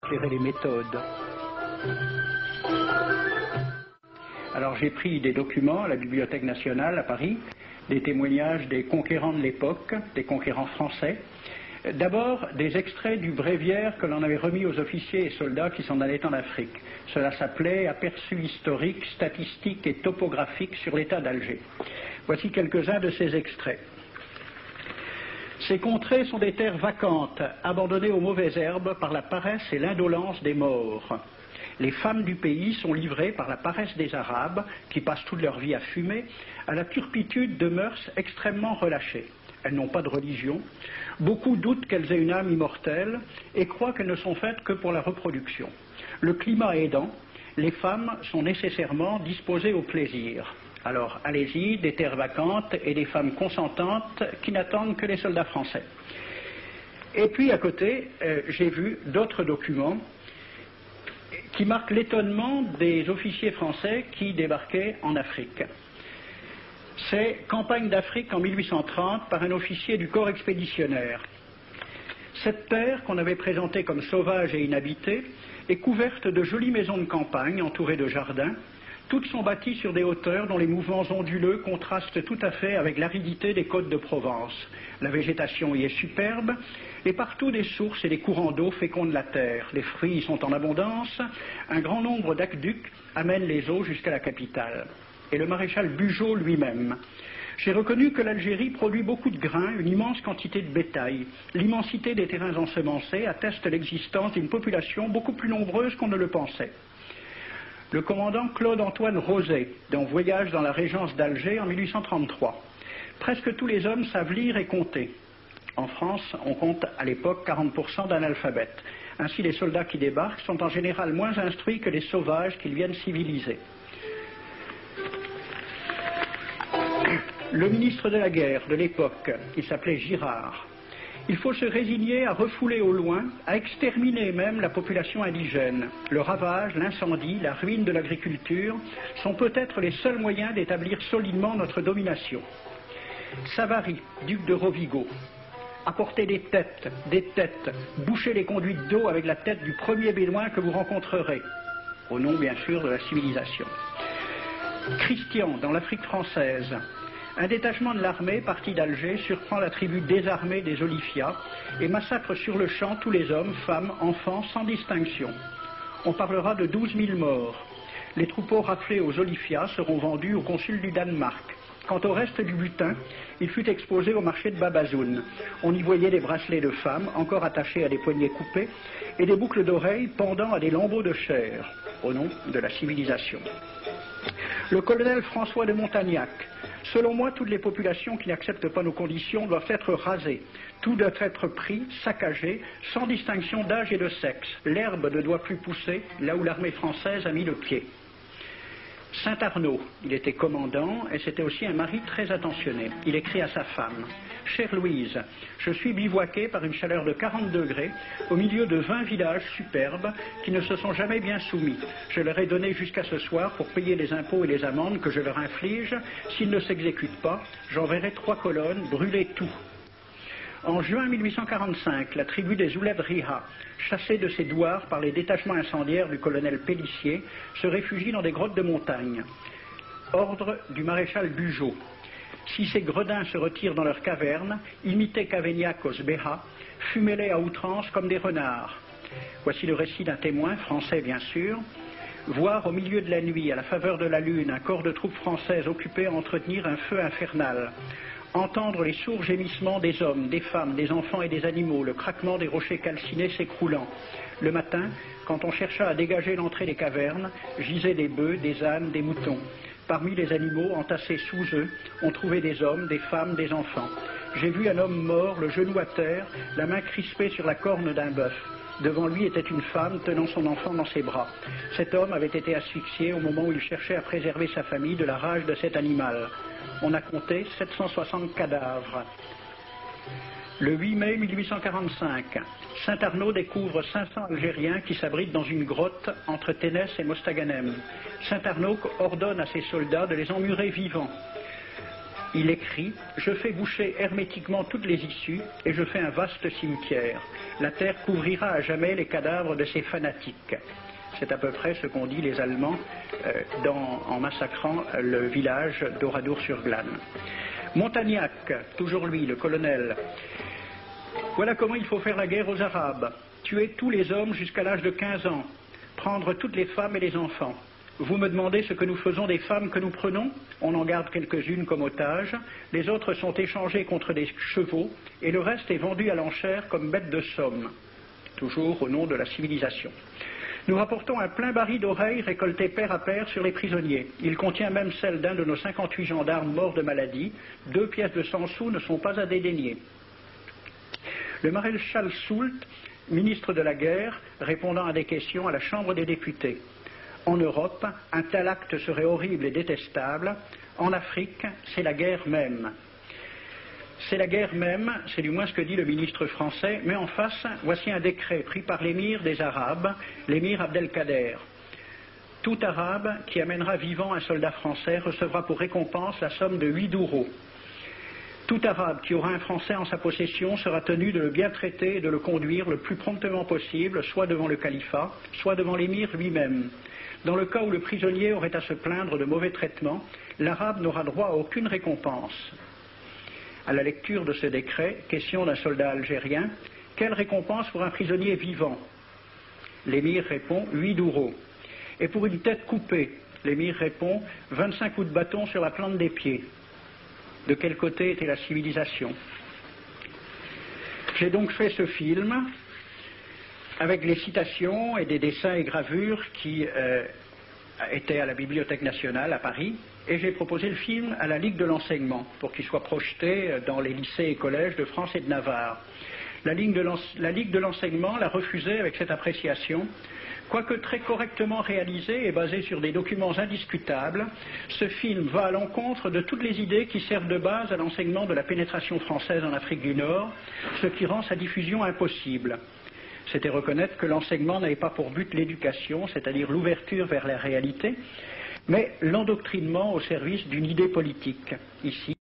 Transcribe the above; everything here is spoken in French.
gérer les méthodes. Alors j'ai pris des documents à la Bibliothèque nationale à Paris, des témoignages des conquérants de l'époque, des conquérants français. D'abord, des extraits du bréviaire que l'on avait remis aux officiers et soldats qui s'en allaient en Afrique. Cela s'appelait « Aperçu historique, statistique et topographique sur l'état d'Alger ». Voici quelques-uns de ces extraits. Ces contrées sont des terres vacantes, abandonnées aux mauvaises herbes par la paresse et l'indolence des morts. Les femmes du pays sont livrées par la paresse des Arabes, qui passent toute leur vie à fumer, à la turpitude de mœurs extrêmement relâchées. Elles n'ont pas de religion. Beaucoup doutent qu'elles aient une âme immortelle et croient qu'elles ne sont faites que pour la reproduction. Le climat aidant, les femmes sont nécessairement disposées au plaisir. Alors, allez-y, des terres vacantes et des femmes consentantes qui n'attendent que les soldats français. Et puis, à côté, j'ai vu d'autres documents qui marquent l'étonnement des officiers français qui débarquaient en Afrique. C'est Campagne d'Afrique en 1830 par un officier du corps expéditionnaire. Cette terre, qu'on avait présentée comme sauvage et inhabitée, est couverte de jolies maisons de campagne entourées de jardins. Toutes sont bâties sur des hauteurs dont les mouvements onduleux contrastent tout à fait avec l'aridité des côtes de Provence. La végétation y est superbe, et partout des sources et des courants d'eau fécondent la terre. Les fruits y sont en abondance, un grand nombre d'aqueducs amènent les eaux jusqu'à la capitale. Et le maréchal Bugeaud lui-même. J'ai reconnu que l'Algérie produit beaucoup de grains, une immense quantité de bétail. L'immensité des terrains ensemencés atteste l'existence d'une population beaucoup plus nombreuse qu'on ne le pensait. Le commandant Claude-Antoine Roset, dans Voyage dans la Régence d'Alger en 1833. Presque tous les hommes savent lire et compter. En France, on compte à l'époque 40% d'analphabètes. Ainsi, les soldats qui débarquent sont en général moins instruits que les sauvages qu'ils viennent civiliser. Le ministre de la guerre de l'époque, il s'appelait Girard. Il faut se résigner à refouler au loin, à exterminer même la population indigène. Le ravage, l'incendie, la ruine de l'agriculture sont peut-être les seuls moyens d'établir solidement notre domination. Savary, duc de Rovigo, apportez des têtes, bouchez les conduites d'eau avec la tête du premier bédouin que vous rencontrerez, au nom bien sûr de la civilisation. Christian, dans l'Afrique française, un détachement de l'armée parti d'Alger surprend la tribu désarmée des Olifias et massacre sur le champ tous les hommes, femmes, enfants, sans distinction. On parlera de 12 000 morts. Les troupeaux raflés aux Olifias seront vendus au consul du Danemark. Quant au reste du butin, il fut exposé au marché de Babazoun. On y voyait des bracelets de femmes, encore attachés à des poignets coupés, et des boucles d'oreilles pendant à des lambeaux de chair, au nom de la civilisation. Le colonel François de Montagnac. Selon moi, toutes les populations qui n'acceptent pas nos conditions doivent être rasées. Tout doit être pris, saccagé, sans distinction d'âge et de sexe. L'herbe ne doit plus pousser là où l'armée française a mis le pied. Saint-Arnaud, il était commandant et c'était aussi un mari très attentionné. Il écrit à sa femme « Chère Louise, je suis bivouaqué par une chaleur de 40 degrés au milieu de 20 villages superbes qui ne se sont jamais bien soumis. Je leur ai donné jusqu'à ce soir pour payer les impôts et les amendes que je leur inflige. S'ils ne s'exécutent pas, j'enverrai 3 colonnes brûler tout. » En juin 1845, la tribu des Ouled Riha, chassée de ses douars par les détachements incendiaires du colonel Pélissier, se réfugie dans des grottes de montagne. Ordre du maréchal Bugeaud. Si ces gredins se retirent dans leurs cavernes, imitez Cavaignac aux Béha, fumez-les à outrance comme des renards. Voici le récit d'un témoin, français bien sûr. Voir au milieu de la nuit, à la faveur de la lune, un corps de troupes françaises occupé à entretenir un feu infernal. Entendre les sourds gémissements des hommes, des femmes, des enfants et des animaux, le craquement des rochers calcinés s'écroulant. Le matin, quand on chercha à dégager l'entrée des cavernes, gisaient des bœufs, des ânes, des moutons. Parmi les animaux, entassés sous eux, on trouvait des hommes, des femmes, des enfants. J'ai vu un homme mort, le genou à terre, la main crispée sur la corne d'un bœuf. Devant lui était une femme tenant son enfant dans ses bras. Cet homme avait été asphyxié au moment où il cherchait à préserver sa famille de la rage de cet animal. On a compté 760 cadavres. Le 8 mai 1845, Saint-Arnaud découvre 500 Algériens qui s'abritent dans une grotte entre Ténès et Mostaganem. Saint-Arnaud ordonne à ses soldats de les emmurer vivants. Il écrit « Je fais boucher hermétiquement toutes les issues et je fais un vaste cimetière. La terre couvrira à jamais les cadavres de ces fanatiques. » C'est à peu près ce qu'ont dit les Allemands en massacrant le village d'Oradour-sur-Glane. Montagnac, toujours lui, le colonel. Voilà comment il faut faire la guerre aux Arabes. Tuer tous les hommes jusqu'à l'âge de 15 ans. Prendre toutes les femmes et les enfants. Vous me demandez ce que nous faisons des femmes que nous prenons? On en garde quelques-unes comme otages. Les autres sont échangées contre des chevaux et le reste est vendu à l'enchère comme bête de somme. Toujours au nom de la civilisation. Nous rapportons un plein baril d'oreilles récolté pair à pair sur les prisonniers. Il contient même celle d'un de nos 58 gendarmes morts de maladie. 2 pièces de 100 sous ne sont pas à dédaigner. Le maréchal Soult, ministre de la guerre, répondant à des questions à la Chambre des députés. En Europe, un tel acte serait horrible et détestable. En Afrique, c'est la guerre même. C'est la guerre même, c'est du moins ce que dit le ministre français, mais en face, voici un décret pris par l'émir des Arabes, l'émir Abdelkader. Tout Arabe qui amènera vivant un soldat français recevra pour récompense la somme de 8 douros. Tout Arabe qui aura un Français en sa possession sera tenu de le bien traiter et de le conduire le plus promptement possible, soit devant le califat, soit devant l'émir lui-même. Dans le cas où le prisonnier aurait à se plaindre de mauvais traitements, l'Arabe n'aura droit à aucune récompense. À la lecture de ce décret, question d'un soldat algérien, quelle récompense pour un prisonnier vivant? L'émir répond 8 douros. Et pour une tête coupée, l'émir répond 25 coups de bâton sur la plante des pieds. De quel côté était la civilisation? J'ai donc fait ce film avec les citations et des dessins et gravures qui étaient à la Bibliothèque nationale à Paris, et j'ai proposé le film à la Ligue de l'enseignement pour qu'il soit projeté dans les lycées et collèges de France et de Navarre. La Ligue de l'enseignement l'a refusé avec cette appréciation. Quoique très correctement réalisé et basé sur des documents indiscutables, ce film va à l'encontre de toutes les idées qui servent de base à l'enseignement de la pénétration française en Afrique du Nord, ce qui rend sa diffusion impossible. C'était reconnaître que l'enseignement n'avait pas pour but l'éducation, c'est-à-dire l'ouverture vers la réalité, mais l'endoctrinement au service d'une idée politique. Ici,